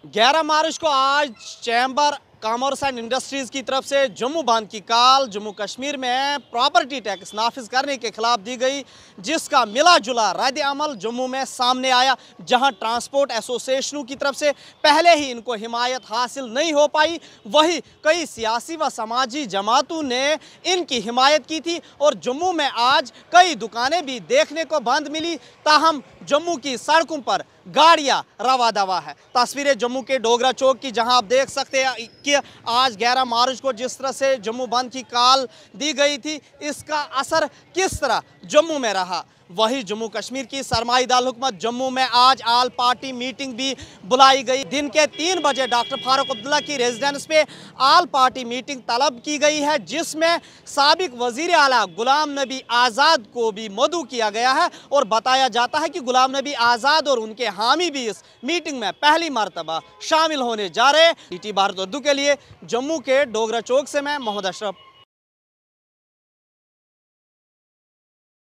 11 मार्च को आज chamber commerce and industries की तरफ से जम्मू बांध की कॉल जम्मू कश्मीर में प्रॉपर्टी टैक्स नाफिज करने के खिलाफ दी गई, जिसका मिला जुला रद्द अमल जम्मू में सामने आया। जहां ट्रांसपोर्ट एसोसिएशनों की तरफ से पहले ही इनको हिमायत हासिल नहीं हो पाई, वहीं कई सियासी व समाजी जमातों ने इनकी हिमायत की थी और जम्मू में आज कई दुकानें भी देखने को बंद मिली। ताहम जम्मू की सड़कों पर गाड़ियां रवा दवा है। तस्वीरें जम्मू के डोगरा चौक की, जहां आप देख सकते हैं कि आज 11 मार्च को जिस तरह से जम्मू बंद की कॉल दी गई थी, इसका असर किस तरह जम्मू में रहा। वही जम्मू कश्मीर की सरमाईदार हुकूमत जम्मू में आज आल पार्टी मीटिंग भी बुलाई गई। दिन के 3 बजे डॉक्टर फारूक अब्दुल्ला की रेजिडेंस पे आल पार्टी मीटिंग तलब की गई है, जिसमें साबिक वजीर आला गुलाम नबी आज़ाद को भी मदऊ किया गया है और बताया जाता है कि गुलाम नबी आज़ाद और उनके हामी भी इस मीटिंग में पहली मरतबा शामिल होने जा रहे हैं। टीटी भारत उर्दू के लिए जम्मू के डोगरा चौक से मैं मोहम्मद अशरफ।